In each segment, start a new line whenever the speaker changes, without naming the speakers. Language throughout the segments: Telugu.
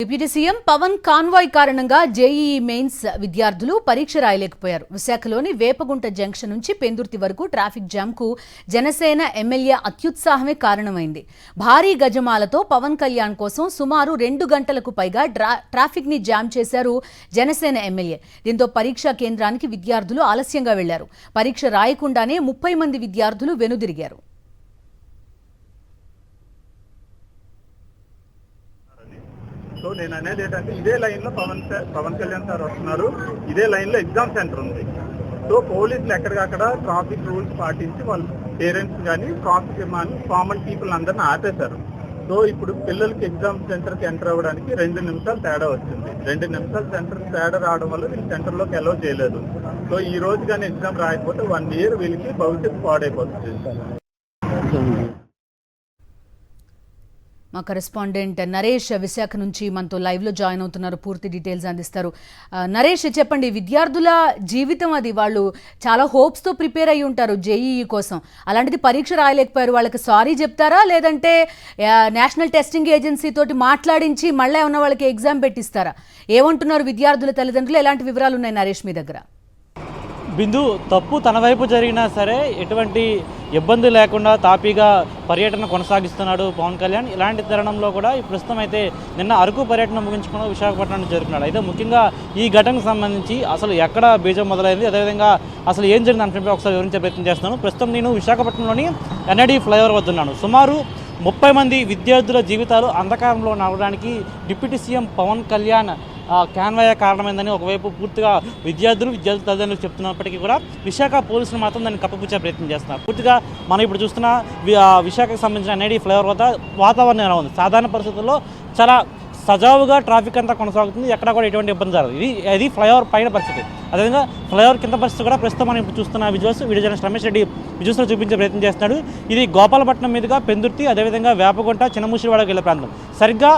డిప్యూటీ సీఎం పవన్ కాన్వాయ్ కారణంగా జేఈఈ మెయిన్స్ విద్యార్థులు పరీక్ష రాయలేకపోయారు. విశాఖలోని వేపగుంట జంక్షన్ నుంచి పెందుర్తి వరకు ట్రాఫిక్ జామ్ కు జనసేన ఎమ్మెల్యే అత్యుత్సాహమే కారణమైంది. భారీ గజమాలతో పవన్ కళ్యాణ్ కోసం సుమారు 2 గంటలకు పైగా ట్రాఫిక్ ని జామ్ చేశారు జనసేన ఎమ్మెల్యే. దీంతో పరీక్షా కేంద్రానికి విద్యార్థులు ఆలస్యంగా వెళ్లారు. పరీక్ష రాయకుండానే 30 మంది విద్యార్థులు వెనుదిరిగారు.
సో నేను అనేది ఏంటంటే ఇదే లైన్లో పవన్ కళ్యాణ్ సార్ వస్తున్నారు, ఇదే లైన్లో ఎగ్జామ్ సెంటర్ ఉంది. సో పోలీసులు ఎక్కడికక్కడ ట్రాఫిక్ రూల్స్ పాటించి వాళ్ళ పేరెంట్స్ కానీ ట్రాఫిక్ కామన్ పీపుల్ అందరిని ఆపేశారు. సో ఇప్పుడు పిల్లలకి ఎగ్జామ్ సెంటర్కి ఎంటర్ అవ్వడానికి 2 నిమిషాలు తేడా వచ్చింది. 2 నిమిషాలు సెంటర్ తేడా రావడం వల్ల వీళ్ళు సెంటర్లోకి అలౌ చేయలేదు. సో ఈ రోజు కానీ ఎగ్జామ్ రాయకపోతే 1 ఇయర్ వీళ్ళకి భవిష్యత్తు పాడైపోతుంది.
మా కరెస్పాండెంట్ నరేష్ విశాఖ నుంచి మనతో లైవ్ లో జాయిన్ అవుతున్నారు, పూర్తి డీటెయిల్స్ అందిస్తారు. నరేష్, చెప్పండి, విద్యార్థుల జీవితం అది, వాళ్ళు చాలా హోప్స్ తో ప్రిపేర్ అయ్యి ఉంటారు జేఈఈ కోసం. అలాంటిది పరీక్ష రాయలేకపోయారు, వాళ్ళకి సారీ చెప్తారా లేదంటే నేషనల్ టెస్టింగ్ ఏజెన్సీ తోటి మాట్లాడించి మళ్ళీ ఉన్న వాళ్ళకి ఎగ్జామ్ పెట్టిస్తారా? ఏమంటున్నారు విద్యార్థుల తల్లిదండ్రులు? ఎలాంటి వివరాలు ఉన్నాయి నరేష్ మీ దగ్గర?
బిందు, తప్పు తన వైపు జరిగినా సరే ఎటువంటి ఇబ్బంది లేకుండా తాపీగా పర్యటన కొనసాగిస్తున్నాడు పవన్ కళ్యాణ్. ఇలాంటి తరుణంలో కూడా ప్రస్తుతం అయితే నిన్న అరకు పర్యటన ముగించుకున్న విశాఖపట్నం జరుపుకున్నాడు. అయితే ముఖ్యంగా ఈ ఘటనకు సంబంధించి అసలు ఎక్కడ బీజం మొదలైంది, అదేవిధంగా అసలు ఏం జరిగింది అంటే ఒకసారి వివరించే ప్రయత్నం చేస్తున్నాను. ప్రస్తుతం నేను విశాఖపట్నంలోని ఎన్ఐడి ఫ్లైఓవర్ వద్ద ఉన్నాను. సుమారు 30 మంది విద్యార్థుల జీవితాలు అంధకారంలో నడవడానికి deputy CM Pawan Kalyan convoy కారణమైందని ఒకవైపు పూర్తిగా విద్యార్థులు తల్లిదండ్రులు చెప్తున్నప్పటికీ కూడా విశాఖ పోలీసులు మాత్రం దాన్ని కప్పపుచ్చే ప్రయత్నం చేస్తున్నారు. పూర్తిగా మనం ఇప్పుడు చూస్తున్న విశాఖకు సంబంధించిన ఎన్ఐడి ఫ్లైఓవర్ వద్ద వాతావరణం ఎలా ఉంది? సాధారణ పరిస్థితుల్లో చాలా సజావుగా ట్రాఫిక్ అంతా కొనసాగుతుంది, ఎక్కడ కూడా ఎటువంటి ఇబ్బంది జరగదు. ఇది ఫ్లైఓవర్ పైన పరిస్థితి. అదేవిధంగా ఫ్లైఓవర్ కింద పరిస్థితి కూడా ప్రస్తుతం మనం ఇప్పుడు చూస్తున్న visuals video journalist Ramesh Reddy విజువల్స్లో చూపించే ప్రయత్నం చేస్తున్నాడు. ఇది గోపాలపట్నం మీదుగా పెందుర్తి, అదేవిధంగా వేపగుంట, చిన్నముషిడివాడకు వెళ్ళే ప్రాంతం. సరిగ్గా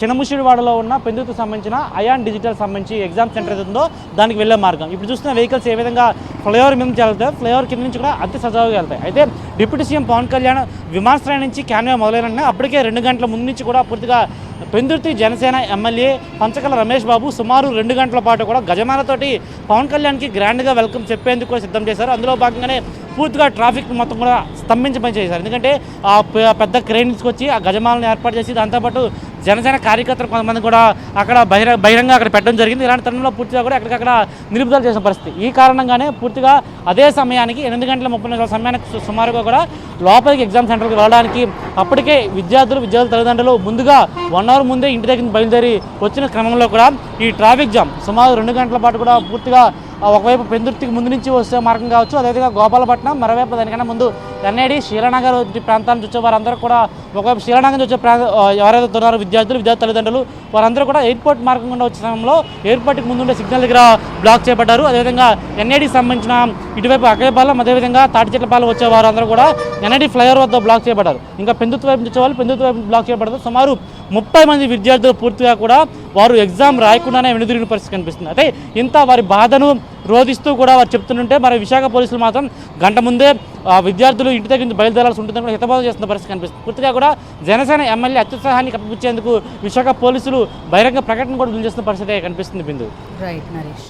చిన్నముషిడివాడలో ఉన్న పెందుర్తికి సంబంధించిన అయాన్ డిజిటల్ సంబంధించి ఎగ్జామ్ సెంటర్ ఏదో దానికి వెళ్ళే మార్గం. ఇప్పుడు చూస్తున్న వెహికల్స్ ఏ విధంగా ఫ్లైఓవర్ మీద నుంచి వెళ్తాయి, ఫ్లైఓవర్ కింద నుంచి కూడా అతి సజావుగా వెళ్తాయి. అయితే డిప్యూటీ సీఎం పవన్ కళ్యాణ్ విమానాశ్రయం నుంచి కాన్వాయ్ మొదలైన అప్పటికే 2 గంటల ముందు నుంచి కూడా పూర్తిగా పెందుర్తి జనసేన ఎమ్మెల్యే పంచకల రమేష్ బాబు సుమారు 2 గంటల పాటు కూడా గజమాలతోటి పవన్ కళ్యాణ్కి గ్రాండ్గా వెల్కమ్ చెప్పేందుకు కూడా సిద్ధం చేశారు. అందులో భాగంగానే పూర్తిగా ట్రాఫిక్ మొత్తం కూడా స్తంభించి పనిచేశారు. ఎందుకంటే పెద్ద క్రెయిన్ తీసుకొచ్చి ఆ గజమాలను ఏర్పాటు చేసి దాంతోపాటు జనసేన కార్యకర్తలు కొంతమంది కూడా అక్కడ బహిరంగ అక్కడ పెట్టడం జరిగింది. ఇలాంటి తరుణంలో పూర్తిగా కూడా ఎక్కడికక్కడ నిలుపుదల చేసిన పరిస్థితి. ఈ కారణంగానే పూర్తిగా అదే సమయానికి 8 గంటల 30 నిమిషాల సమయానికి సుమారుగా కూడా లోపలికి ఎగ్జామ్ సెంటర్కి వెళ్ళడానికి అప్పటికే విద్యార్థుల తల్లిదండ్రులు ముందుగా 1 అవర్ ముందే ఇంటి దగ్గర బయలుదేరి వచ్చిన క్రమంలో కూడా ఈ ట్రాఫిక్ జామ్ సుమారు 2 గంటల పాటు కూడా పూర్తిగా ఒకవైపు పెందుర్తికి ముందు నుంచి వస్తే మార్గం కావచ్చు, అదేవిధంగా గోపాలపట్నం, మరోవైపు దానికన్నా ముందు ఎన్ఐడి శీలానగర్ ప్రాంతాల నుంచి వచ్చే వారందరూ కూడా ఒకవైపు శీలానగర్ నుంచి వచ్చే ఎవరైతే ఉన్నారో విద్యార్థి తల్లిదండ్రులు వారందరూ కూడా ఎయిర్పోర్ట్ మార్గం గుండా వచ్చే సమయంలో ఎయిర్పోర్ట్కి ముందుండే సిగ్నల్ దగ్గర బ్లాక్ చేపట్టారు. అదేవిధంగా ఎన్ఐడికి సంబంధించిన ఇటువైపు అక్కయ్యపాలెం, అదేవిధంగా తాటిచెట్లపాలెం వచ్చే వారందరూ కూడా ఎన్ఐడి ఫ్లైఓవర్ వద్ద బ్లాక్ చేయబడ్డారు. ఇంకా పెందుర్తి వైపు నుంచి వచ్చేవాళ్ళు పెందుర్తి వైపు బ్లాక్ చేయబడతారు. సుమారు 30 మంది విద్యార్థులు పూర్తిగా కూడా వారు ఎగ్జామ్ రాయకుండానే వెనుదిరిగిన పరిస్థితి కనిపిస్తుంది. అయితే ఇంత వారి బాధను రోధిస్తూ కూడా వారు చెప్తుంటే మరి విశాఖ పోలీసులు మాత్రం గంట ముందే విద్యార్థులు ఇంటి దగ్గర నుంచి బయలుదేరాల్సి ఉంటుందని కూడా హితబోధ చేస్తున్న పరిస్థితి కనిపిస్తుంది. పూర్తిగా కూడా జనసేన ఎమ్మెల్యే అత్యుత్సాహాన్ని కప్పిపుచ్చేందుకు విశాఖ పోలీసులు బహిరంగ ప్రకటన కూడా చేస్తున్న పరిస్థితి కనిపిస్తుంది. బిందు.
రైట్ నరేష్.